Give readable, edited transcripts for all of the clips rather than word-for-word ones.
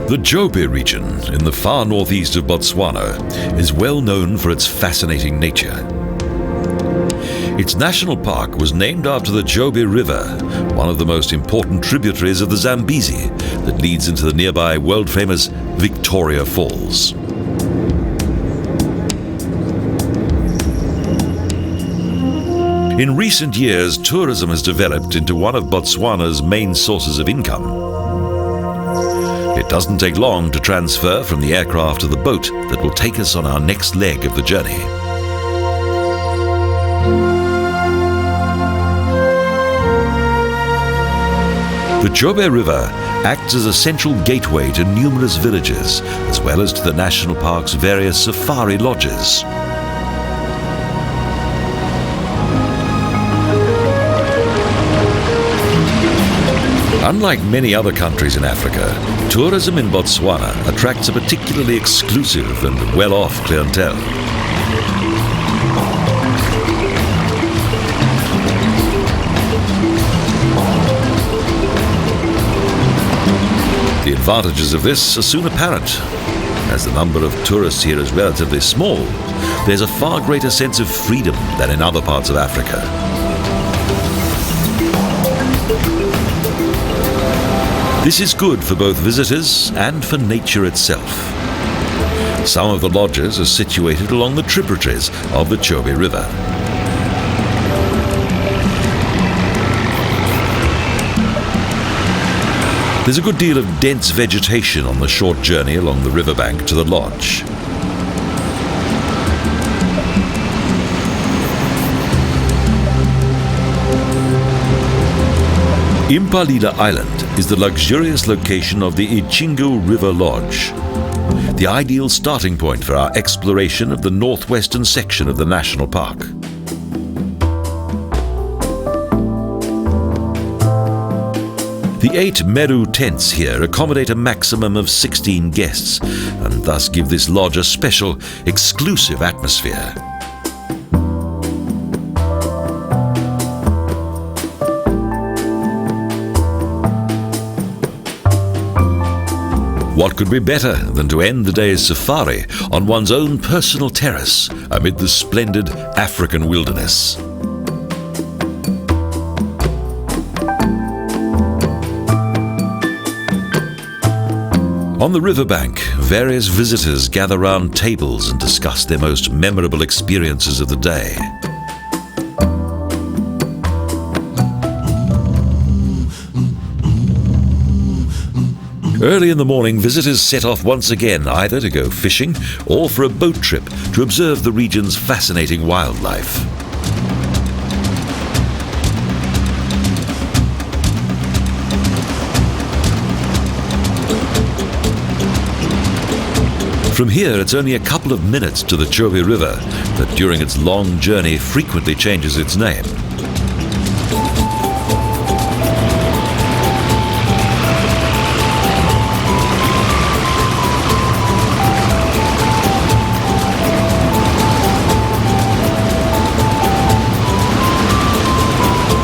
The Chobe region in the far northeast of Botswana is well known for its fascinating nature. Its national park was named after the Chobe River, one of the most important tributaries of the Zambesi that leads into the nearby world-famous Victoria Falls. In recent years, tourism has developed into one of Botswana's main sources of income. It doesn't take long to transfer from the aircraft to the boat that will take us on our next leg of the journey. The Chobe River acts as a central gateway to numerous villages, as well as to the national park's various safari lodges. Unlike many other countries in Africa, tourism in Botswana attracts a particularly exclusive and well-off clientele. The advantages of this are soon apparent. As the number of tourists here is relatively small, there's a far greater sense of freedom than in other parts of Africa. This is good for both visitors and for nature itself. Some of the lodges are situated along the tributaries of the Chobe River. There's a good deal of dense vegetation on the short journey along the riverbank to the lodge. Impalida Island is the luxurious location of the Ichingo River Lodge, the ideal starting point for our exploration of the northwestern section of the national park. The 8 Meru tents here accommodate a maximum of 16 guests and thus give this lodge a special, exclusive atmosphere. What could be better than to end the day's safari on one's own personal terrace amid the splendid African wilderness? On the riverbank, various visitors gather round tables and discuss their most memorable experiences of the day. Early in the morning, visitors set off once again, either to go fishing or for a boat trip to observe the region's fascinating wildlife. From here, it's only a couple of minutes to the Chobe River, that during its long journey frequently changes its name.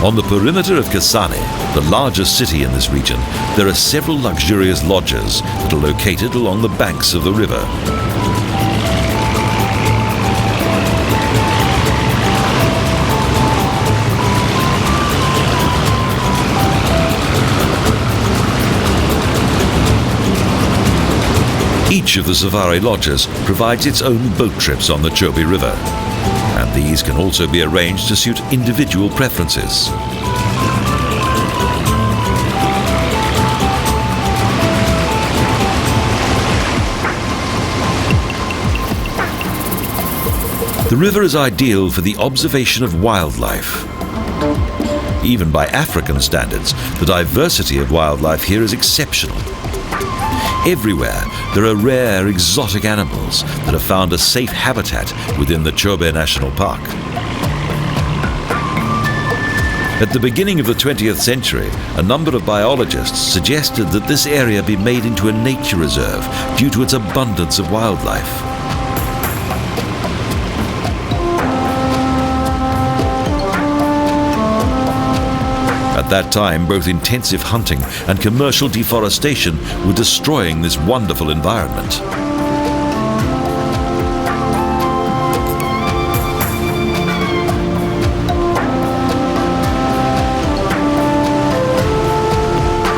On the perimeter of Kasane, the largest city in this region, there are several luxurious lodges that are located along the banks of the river. Each of the safari lodges provides its own boat trips on the Chobe River, and these can also be arranged to suit individual preferences. The river is ideal for the observation of wildlife. Even by African standards, the diversity of wildlife here is exceptional. Everywhere, there are rare, exotic animals that have found a safe habitat within the Chobe National Park. At the beginning of the 20th century, a number of biologists suggested that this area be made into a nature reserve due to its abundance of wildlife. At that time, both intensive hunting and commercial deforestation were destroying this wonderful environment.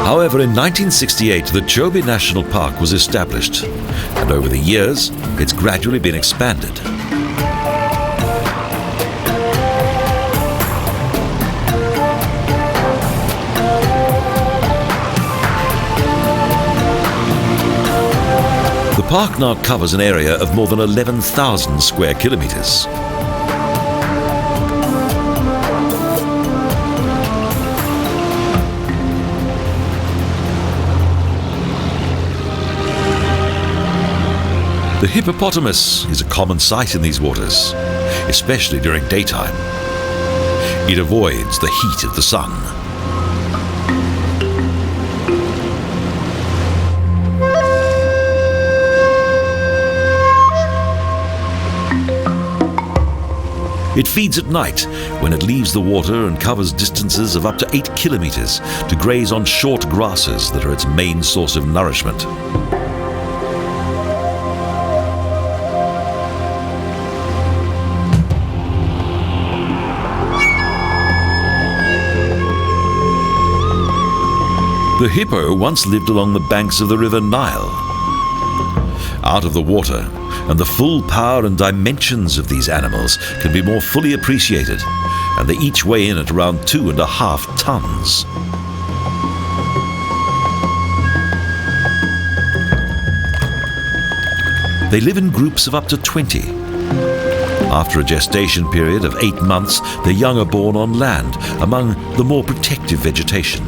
However, in 1968, the Chobe National Park was established, and over the years, it's gradually been expanded. The park now covers an area of more than 11,000 square kilometers. The hippopotamus is a common sight in these waters, especially during daytime. It avoids the heat of the sun. It feeds at night when it leaves the water and covers distances of up to 8 kilometers to graze on short grasses that are its main source of nourishment. The hippo once lived along the banks of the River Nile. Out of the water, and the full power and dimensions of these animals can be more fully appreciated, and they each weigh in at around 2.5 tons. They live in groups of up to 20. After a gestation period of 8 months, the young are born on land among the more protective vegetation.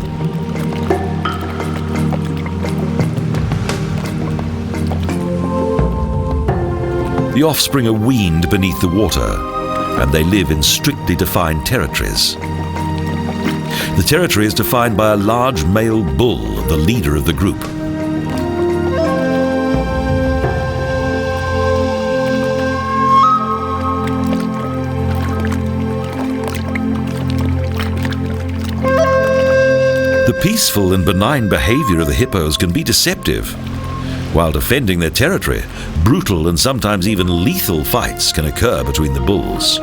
The offspring are weaned beneath the water, and they live in strictly defined territories. The territory is defined by a large male bull, the leader of the group. The peaceful and benign behavior of the hippos can be deceptive. While defending their territory, brutal and sometimes even lethal fights can occur between the bulls.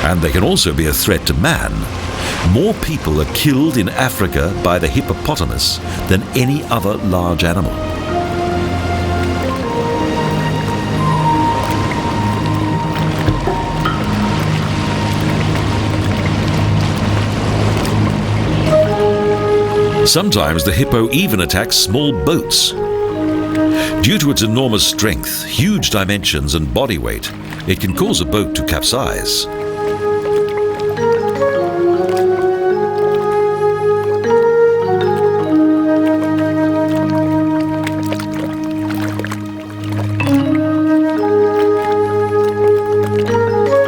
And they can also be a threat to man. More people are killed in Africa by the hippopotamus than any other large animal. Sometimes the hippo even attacks small boats. Due to its enormous strength, huge dimensions and body weight, it can cause a boat to capsize.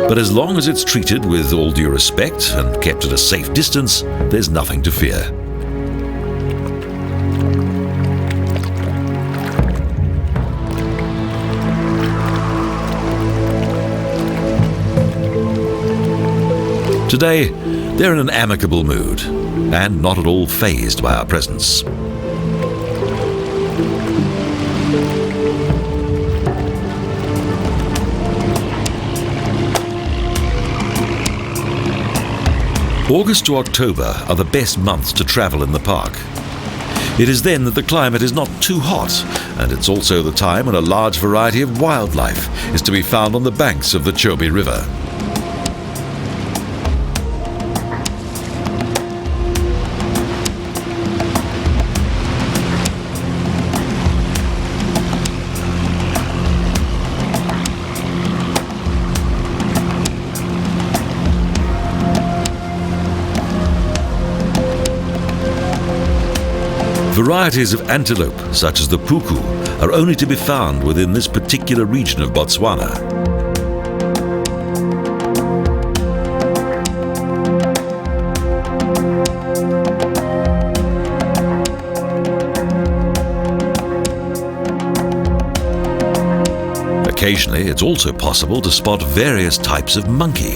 But as long as it's treated with all due respect and kept at a safe distance, there's nothing to fear. Today, they're in an amicable mood and not at all fazed by our presence. August to October are the best months to travel in the park. It is then that the climate is not too hot, and it's also the time when a large variety of wildlife is to be found on the banks of the Chobe River. Varieties of antelope, such as the puku, are only to be found within this particular region of Botswana. Occasionally, it's also possible to spot various types of monkey.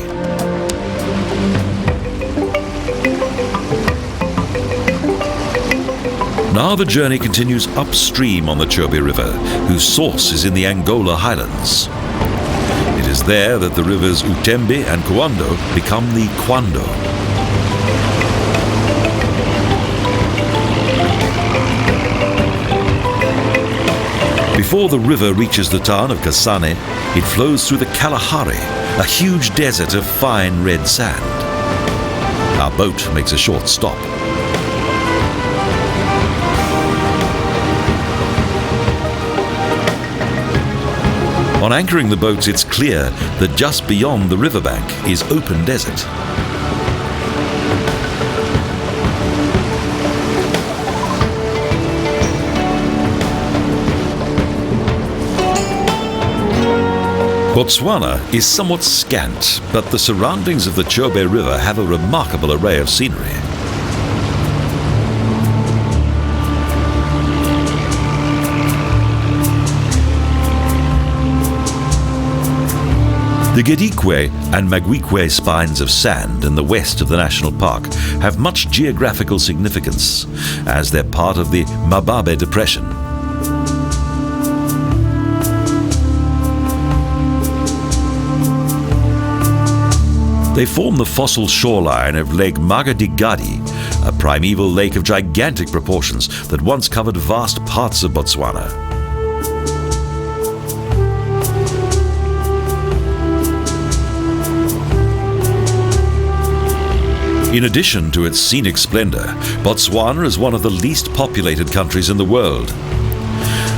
Now the journey continues upstream on the Chobe River, whose source is in the Angola highlands. It is there that the rivers Utembe and Kwando become the Kwando. Before the river reaches the town of Kasane, it flows through the Kalahari, a huge desert of fine red sand. Our boat makes a short stop. On anchoring the boats, it's clear that just beyond the riverbank is open desert. Botswana is somewhat scant, but the surroundings of the Chobe River have a remarkable array of scenery. The Gedikwe and Magwikwe spines of sand in the west of the national park have much geographical significance, as they're part of the Mababe Depression. They form the fossil shoreline of Lake Magadigadi, a primeval lake of gigantic proportions that once covered vast parts of Botswana. In addition to its scenic splendor, Botswana is one of the least populated countries in the world.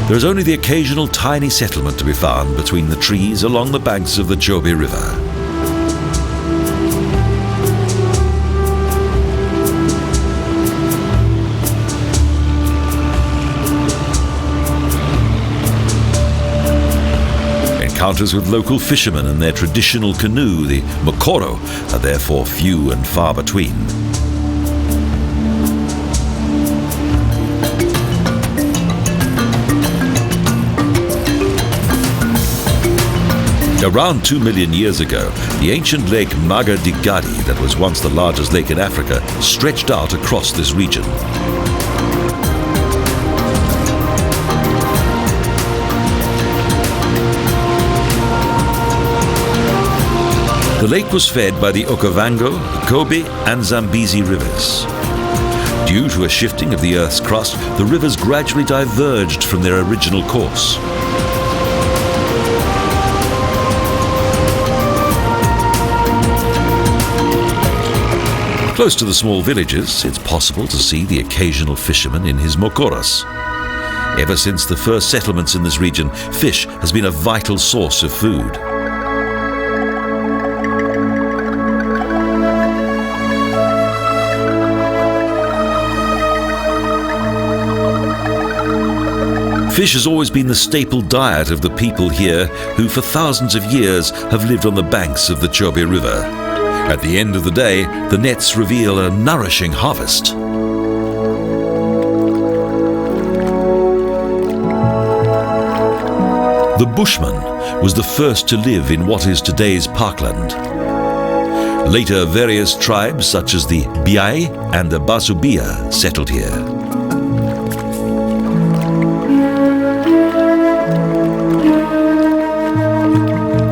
There is only the occasional tiny settlement to be found between the trees along the banks of the Chobe River. Encounters with local fishermen and their traditional canoe, the mokoro, are therefore few and far between. Around 2 million years ago, the ancient lake Magadigadi, that was once the largest lake in Africa, stretched out across this region. The lake was fed by the Okavango, Kobe and Zambesi rivers. Due to a shifting of the Earth's crust, the rivers gradually diverged from their original course. Close to the small villages, it's possible to see the occasional fisherman in his mokoras. Ever since the first settlements in this region, fish has been a vital source of food. Fish has always been the staple diet of the people here, who for thousands of years have lived on the banks of the Chobe River. At the end of the day, the nets reveal a nourishing harvest. The Bushman was the first to live in what is today's parkland. Later, various tribes such as the Biai and the Basubia settled here.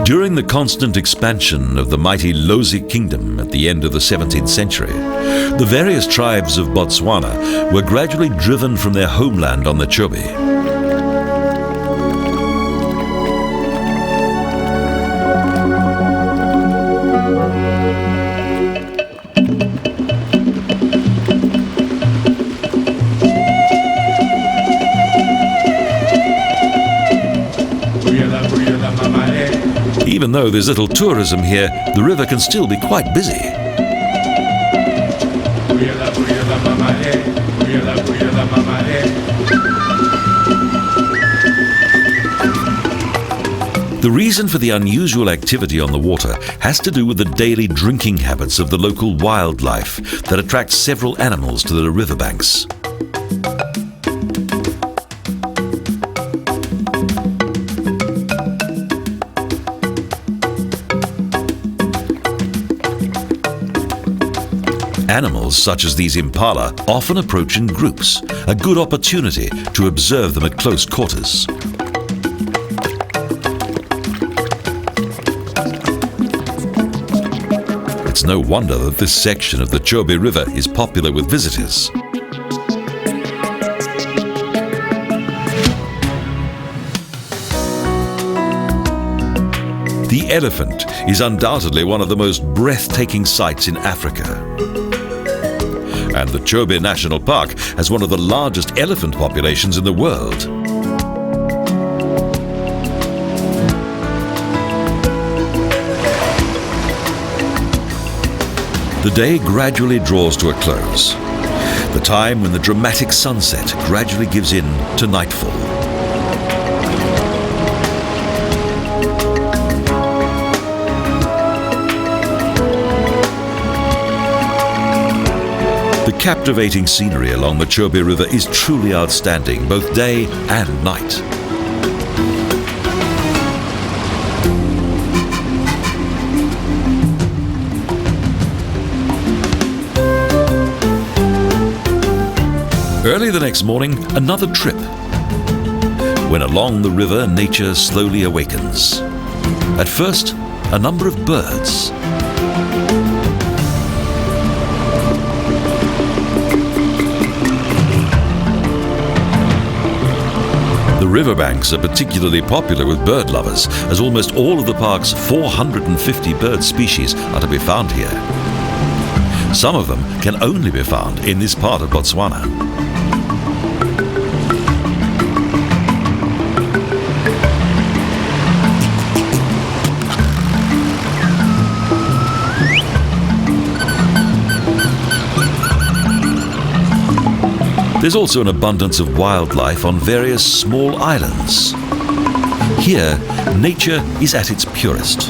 During the constant expansion of the mighty Lozi Kingdom at the end of the 17th century, the various tribes of Botswana were gradually driven from their homeland on the Chobe. Even though there's little tourism here, the river can still be quite busy. The reason for the unusual activity on the water has to do with the daily drinking habits of the local wildlife that attracts several animals to the riverbanks. Animals such as these impala often approach in groups, a good opportunity to observe them at close quarters. It's no wonder that this section of the Chobe River is popular with visitors. The elephant is undoubtedly one of the most breathtaking sights in Africa. And the Chobe National Park has one of the largest elephant populations in the world. The day gradually draws to a close, the time when the dramatic sunset gradually gives in to nightfall. The captivating scenery along the Chobe River is truly outstanding, both day and night. Early the next morning, another trip. When along the river, nature slowly awakens. At first, a number of birds. The riverbanks are particularly popular with bird lovers, as almost all of the park's 450 bird species are to be found here. Some of them can only be found in this part of Botswana. There's also an abundance of wildlife on various small islands. Here, nature is at its purest.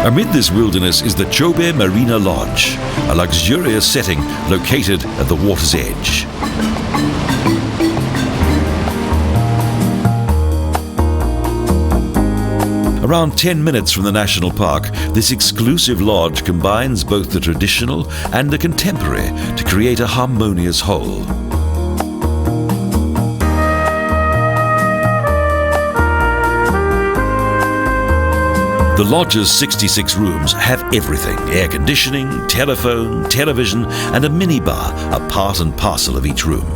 Amid this wilderness is the Chobe Marina Lodge, a luxurious setting located at the water's edge. Around 10 minutes from the national park, this exclusive lodge combines both the traditional and the contemporary to create a harmonious whole. The lodge's 66 rooms have everything: air conditioning, telephone, television, and a minibar are part and parcel of each room.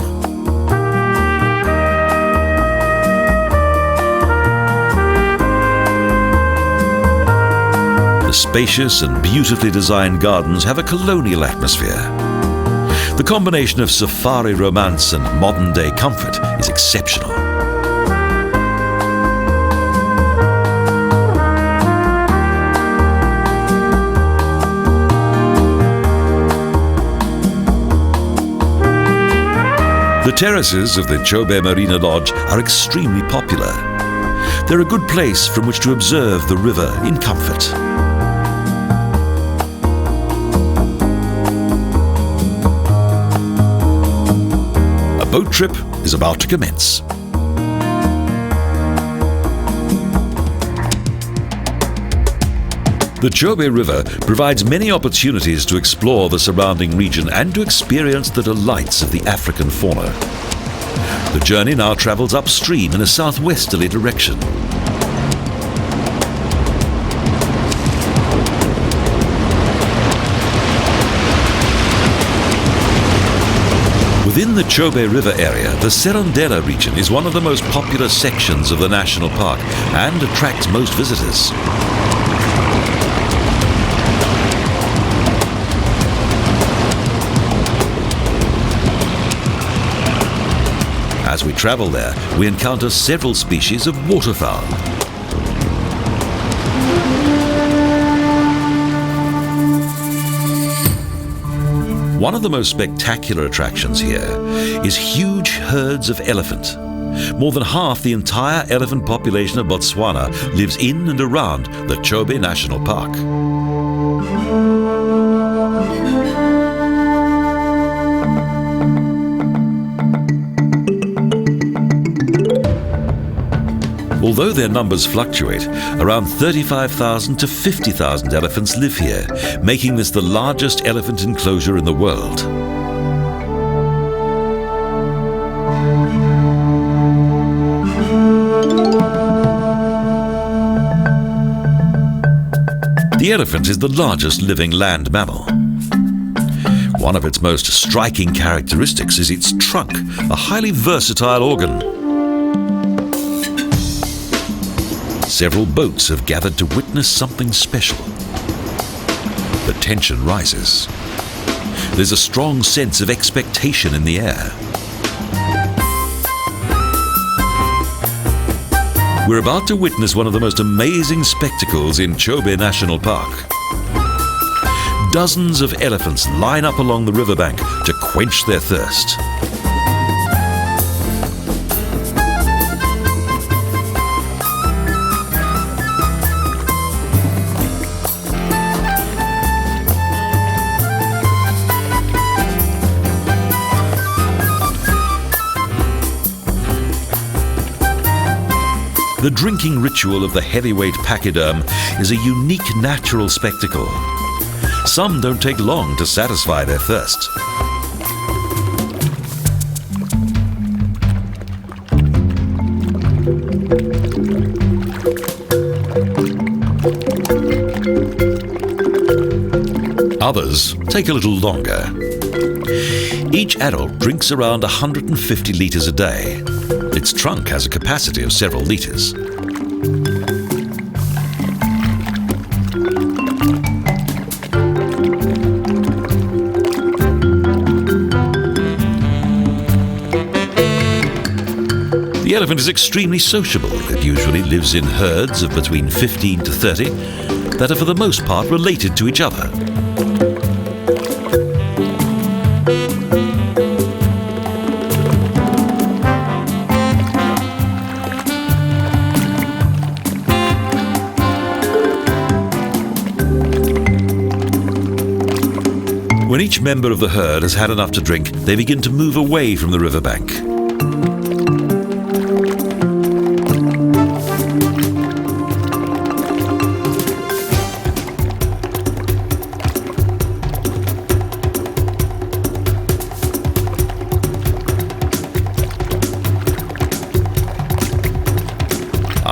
The spacious and beautifully designed gardens have a colonial atmosphere. The combination of safari romance and modern-day comfort is exceptional. The terraces of the Chobe Marina Lodge are extremely popular. They're a good place from which to observe the river in comfort. A boat trip is about to commence. The Chobe River provides many opportunities to explore the surrounding region and to experience the delights of the African fauna. The journey now travels upstream in a southwesterly direction. Within the Chobe River area, the Cerandella Region is one of the most popular sections of the national park and attracts most visitors. As we travel there, we encounter several species of waterfowl. One of the most spectacular attractions here is huge herds of elephant. More than half the entire elephant population of Botswana lives in and around the Chobe National Park. Although their numbers fluctuate, around 35,000 to 50,000 elephants live here, making this the largest elephant enclosure in the world. The elephant is the largest living land mammal. One of its most striking characteristics is its trunk, a highly versatile organ. Several boats have gathered to witness something special. The tension rises. There's a strong sense of expectation in the air. We're about to witness one of the most amazing spectacles in Chobe National Park. Dozens of elephants line up along the riverbank to quench their thirst. The drinking ritual of the heavyweight pachyderm is a unique natural spectacle. Some don't take long to satisfy their thirst. Others take a little longer. Each adult drinks around 150 litres a day. Its trunk has a capacity of several litres. The elephant is extremely sociable. It usually lives in herds of between 15 to 30 that are for the most part related to each other. When each member of the herd has had enough to drink, they begin to move away from the riverbank.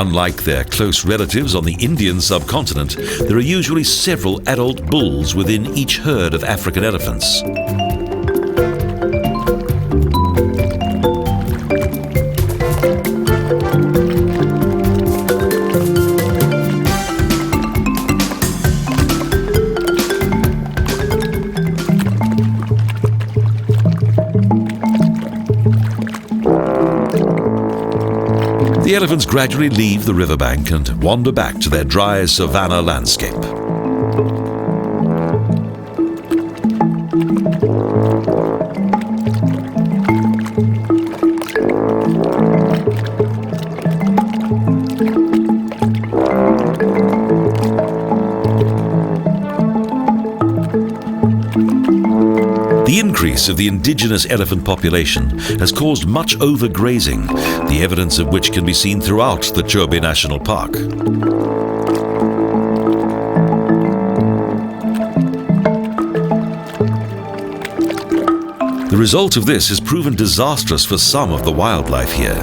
Unlike their close relatives on the Indian subcontinent, there are usually several adult bulls within each herd of African elephants. The elephants gradually leave the riverbank and wander back to their dry savanna landscape. The increase of the indigenous elephant population has caused much overgrazing, the evidence of which can be seen throughout the Chobe National Park. The result of this has proven disastrous for some of the wildlife here.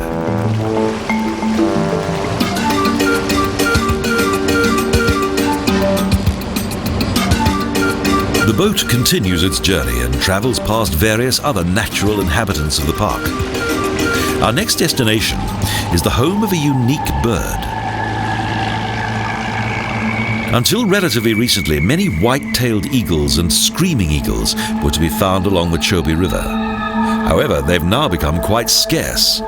The boat continues its journey and travels past various other natural inhabitants of the park. Our next destination is the home of a unique bird. Until relatively recently, many white-tailed eagles and screaming eagles were to be found along the Chobe River. However, they've now become quite scarce.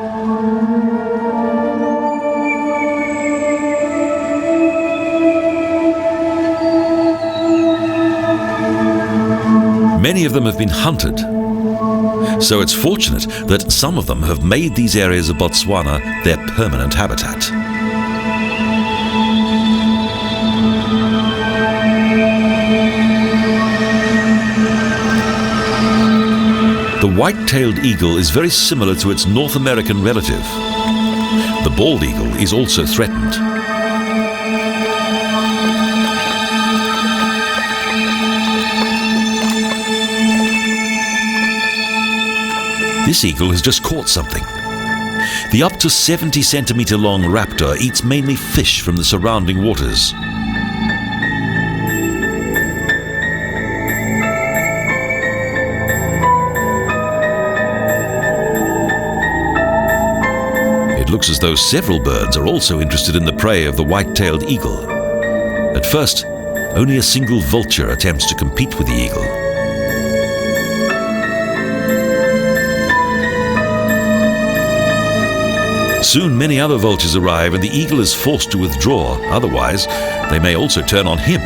Many of them have been hunted, so it's fortunate that some of them have made these areas of Botswana their permanent habitat. The white-tailed eagle is very similar to its North American relative. The bald eagle is also threatened. This eagle has just caught something. The up to 70 centimeter long raptor eats mainly fish from the surrounding waters. It looks as though several birds are also interested in the prey of the white-tailed eagle. At first, only a single vulture attempts to compete with the eagle. Soon many other vultures arrive and the eagle is forced to withdraw, otherwise they may also turn on him.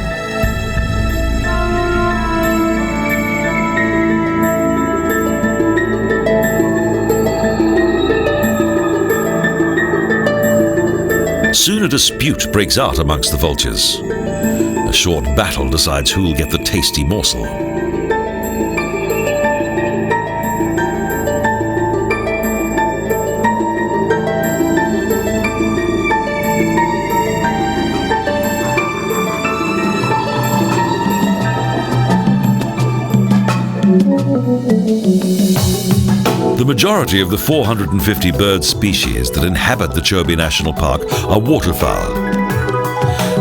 Soon a dispute breaks out amongst the vultures. A short battle decides who'll get the tasty morsel. The majority of the 450 bird species that inhabit the Chobe National Park are waterfowl.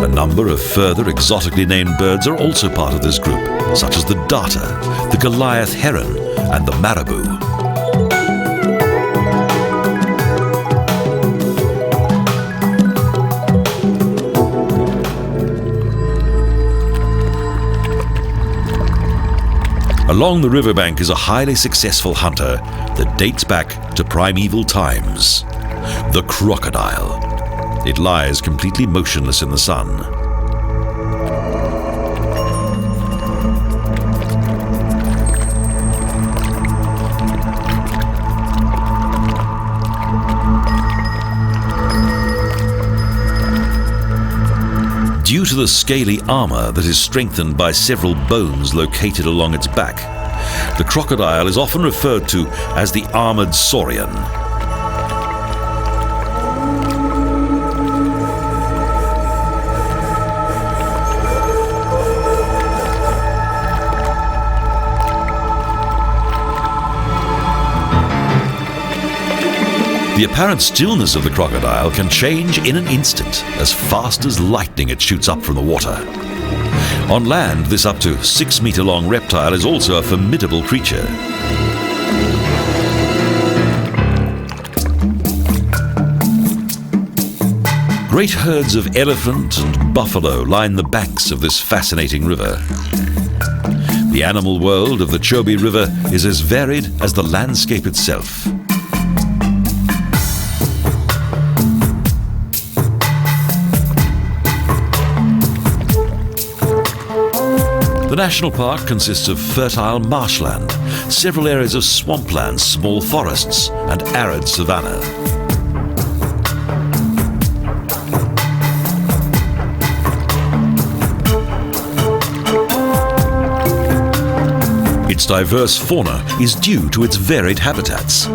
A number of further exotically named birds are also part of this group, such as the darter, the Goliath heron, and the marabou. Along the riverbank is a highly successful hunter that dates back to primeval times, the crocodile. It lies completely motionless in the sun. Due to the scaly armor that is strengthened by several bones located along its back, the crocodile is often referred to as the armored saurian. The apparent stillness of the crocodile can change in an instant. As fast as lightning it shoots up from the water. On land, this up to 6 meter long reptile is also a formidable creature. Great herds of elephant and buffalo line the banks of this fascinating river. The animal world of the Chobe River is as varied as the landscape itself. The national park consists of fertile marshland, several areas of swampland, small forests, and arid savanna. Its diverse fauna is due to its varied habitats.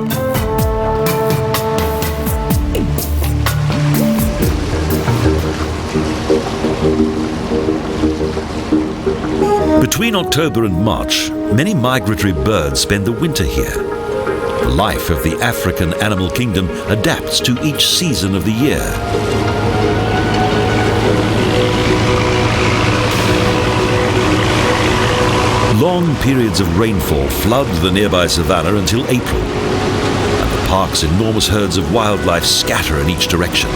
Between October and March, many migratory birds spend the winter here. The life of the African animal kingdom adapts to each season of the year. Long periods of rainfall flood the nearby savanna until April, and the park's enormous herds of wildlife scatter in each direction.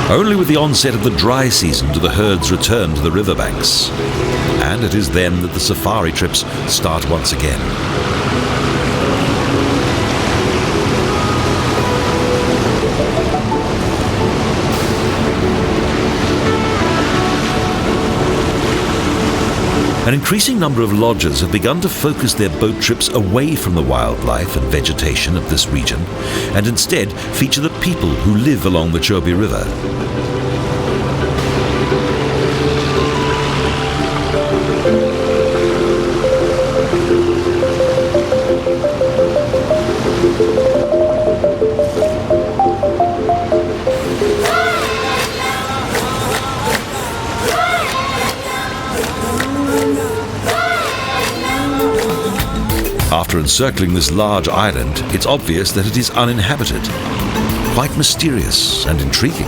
Only with the onset of the dry season do the herds return to the riverbanks, and it is then that the safari trips start once again. An increasing number of lodgers have begun to focus their boat trips away from the wildlife and vegetation of this region, and instead feature the people who live along the Chobe River. After encircling this large island, it's obvious that it is uninhabited. Quite mysterious and intriguing.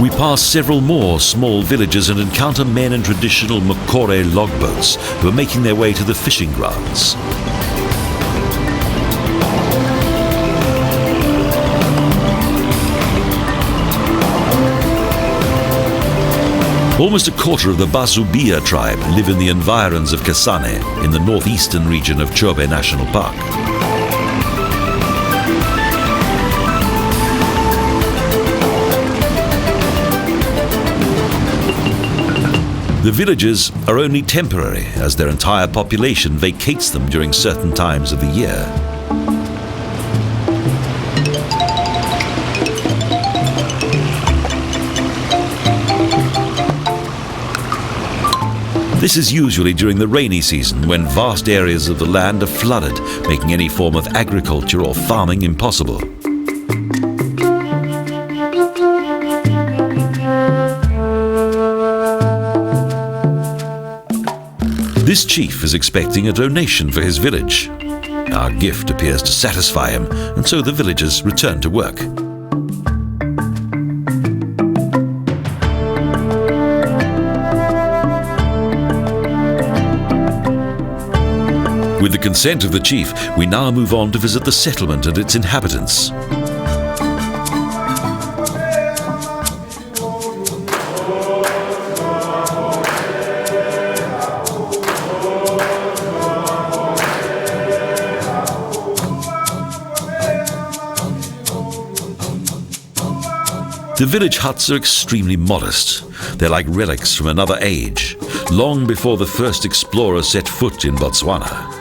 We pass several more small villages and encounter men in traditional Makore logboats who are making their way to the fishing grounds. Almost a quarter of the Basubia tribe live in the environs of Kasane in the northeastern region of Chobe National Park. The villages are only temporary, as their entire population vacates them during certain times of the year. This is usually during the rainy season, when vast areas of the land are flooded, making any form of agriculture or farming impossible. This chief is expecting a donation for his village. Our gift appears to satisfy him, and so the villagers return to work. With the consent of the chief, we now move on to visit the settlement and its inhabitants. The village huts are extremely modest. They're like relics from another age, long before the first explorer set foot in Botswana.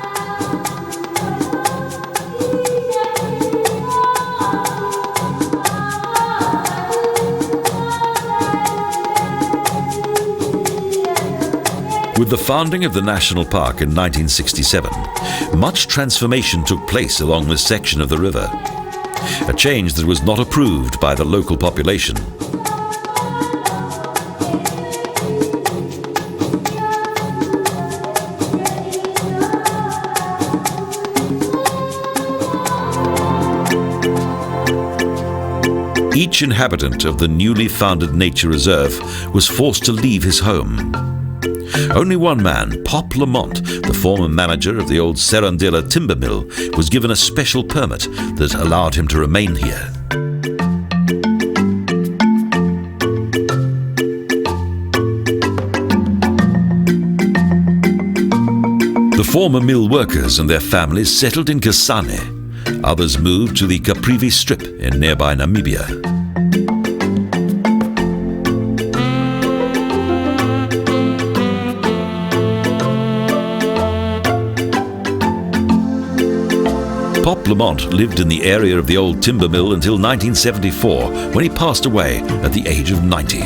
With the founding of the national park in 1967, much transformation took place along this section of the river. A change that was not approved by the local population. Each inhabitant of the newly founded nature reserve was forced to leave his home. Only one man, Pop Lamont, the former manager of the old Cerandella timber mill, was given a special permit that allowed him to remain here. The former mill workers and their families settled in Kasane. Others moved to the Caprivi Strip in nearby Namibia. Pop Lamont lived in the area of the old timber mill until 1974, when he passed away at the age of 90.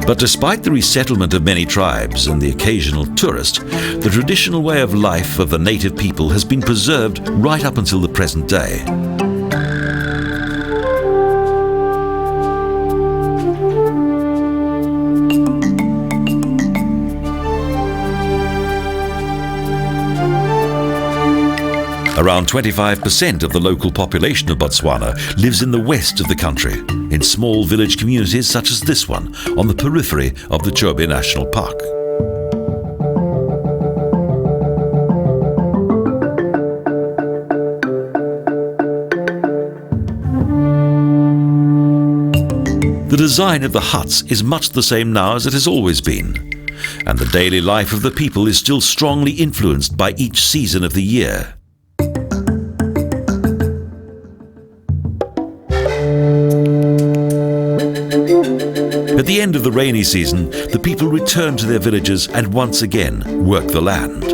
But despite the resettlement of many tribes and the occasional tourist, the traditional way of life of the native people has been preserved right up until the present day. Around 25% of the local population of Botswana lives in the west of the country, in small village communities such as this one, on the periphery of the Chobe National Park. The design of the huts is much the same now as it has always been, and the daily life of the people is still strongly influenced by each season of the year. At the end of the rainy season, the people return to their villages and once again work the land.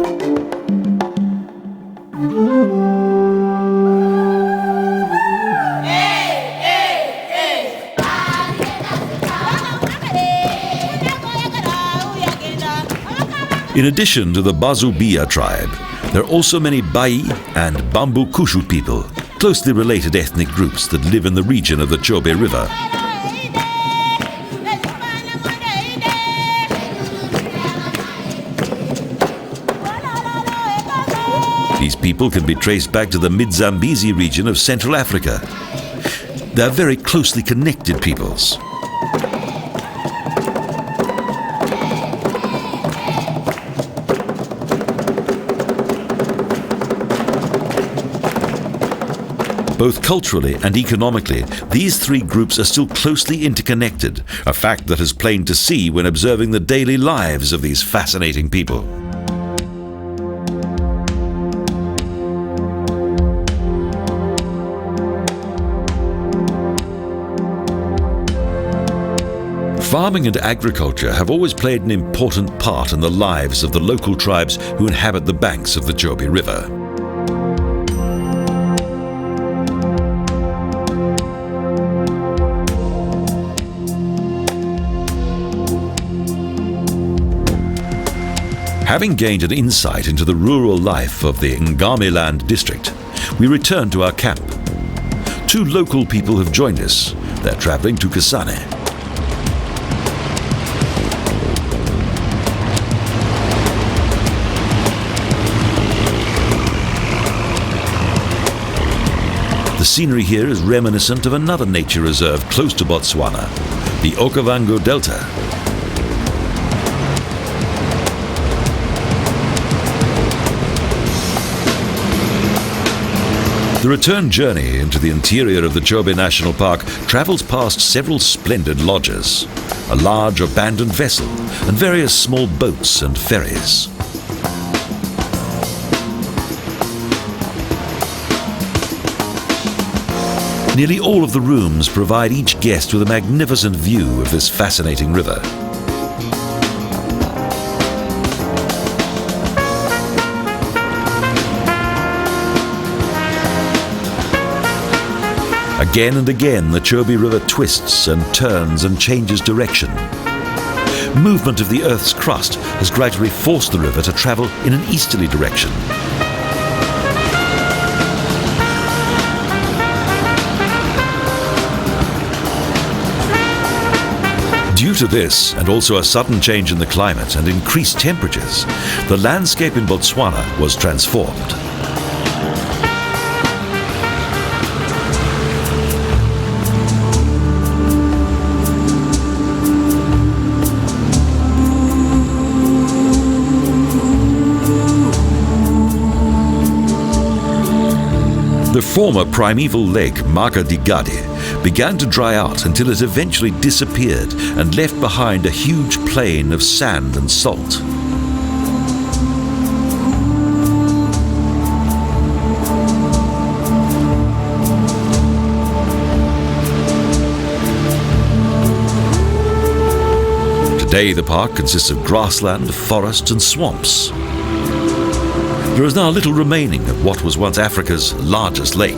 In addition to the Bazubia tribe, there are also many Bai and Bambu Kushu people, closely related ethnic groups that live in the region of the Chobe River. These people can be traced back to the mid-Zambesi region of Central Africa. They are very closely connected peoples. Both culturally and economically, these three groups are still closely interconnected, a fact that is plain to see when observing the daily lives of these fascinating people. Farming and agriculture have always played an important part in the lives of the local tribes who inhabit the banks of the Chobe River. Having gained an insight into the rural life of the Ngamiland district, we return to our camp. Two local people have joined us. They're traveling to Kasane. The scenery here is reminiscent of another nature reserve close to Botswana, the Okavango Delta. The return journey into the interior of the Chobe National Park travels past several splendid lodges, a large abandoned vessel, and various small boats and ferries. Nearly all of the rooms provide each guest with a magnificent view of this fascinating river. Again and again, the Chobe River twists and turns and changes direction. Movement of the Earth's crust has gradually forced the river to travel in an easterly direction. Due to this, and also a sudden change in the climate and increased temperatures, the landscape in Botswana was transformed. The former primeval lake Makadigadi began to dry out until it eventually disappeared and left behind a huge plain of sand and salt. Today the park consists of grassland, forests and swamps. There is now little remaining of what was once Africa's largest lake.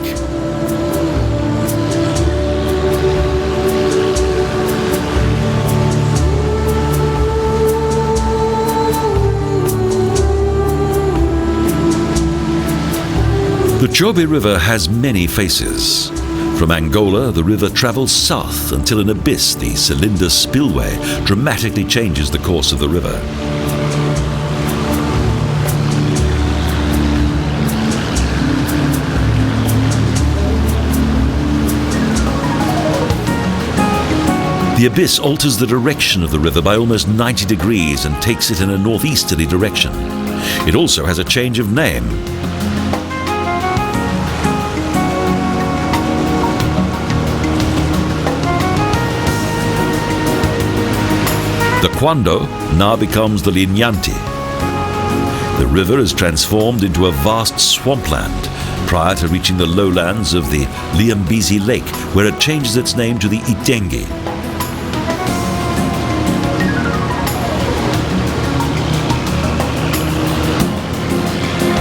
The Chobe River has many faces. From Angola, the river travels south until an abyss, the Cylinder Spillway, dramatically changes the course of the river. The abyss alters the direction of the river by almost 90 degrees and takes it in a northeasterly direction. It also has a change of name. The Kwando now becomes the Linyanti. The river is transformed into a vast swampland prior to reaching the lowlands of the Liambezi Lake, where it changes its name to the Itengi.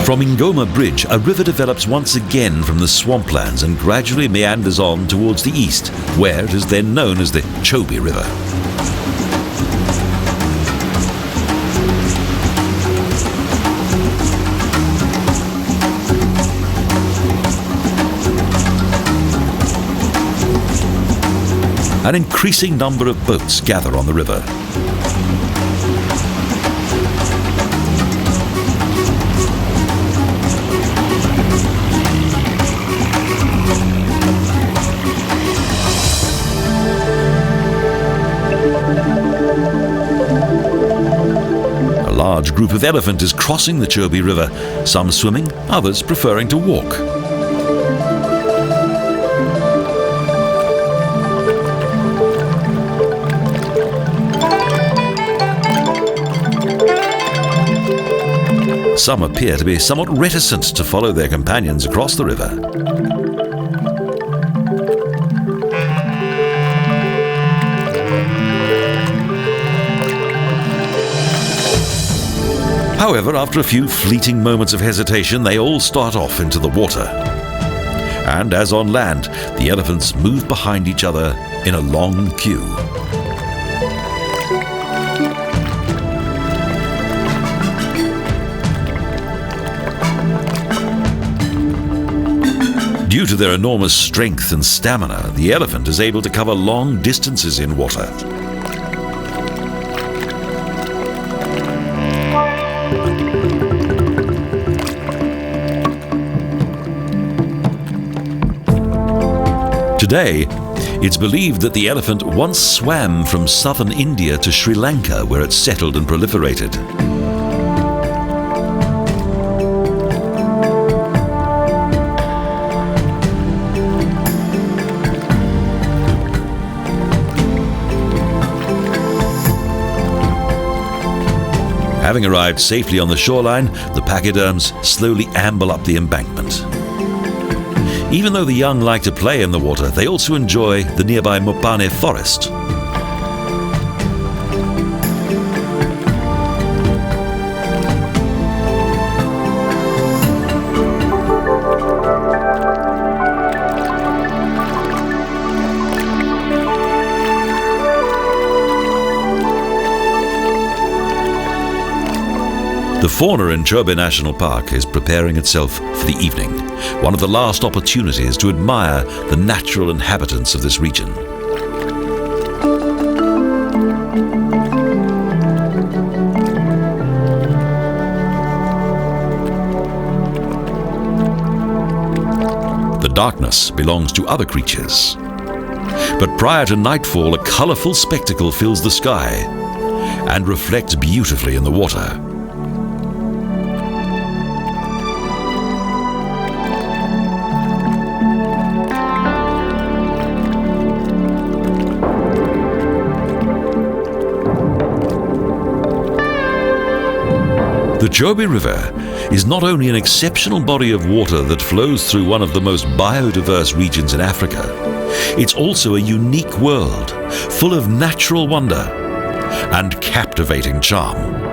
From Ngoma Bridge, a river develops once again from the swamplands and gradually meanders on towards the east, where it is then known as the Chobe River. an increasing number of boats gather on the river. A large group of elephant is crossing the Chobe River, some swimming, others preferring to walk. Some appear to be somewhat reticent to follow their companions across the river. However, after a few fleeting moments of hesitation, they all start off into the water. And as on land, the elephants move behind each other in a long queue. Due to their enormous strength and stamina, the elephant is able to cover long distances in water. Today, it's believed that the elephant once swam from southern India to Sri Lanka, where it settled and proliferated. Having arrived safely on the shoreline, the pachyderms slowly amble up the embankment. Even though the young like to play in the water, they also enjoy the nearby Mopane forest. The fauna in Chobe National Park is preparing itself for the evening, one of the last opportunities to admire the natural inhabitants of this region. The darkness belongs to other creatures. But prior to nightfall, a colorful spectacle fills the sky and reflects beautifully in the water. The Chobe River is not only an exceptional body of water that flows through one of the most biodiverse regions in Africa, it's also a unique world full of natural wonder and captivating charm.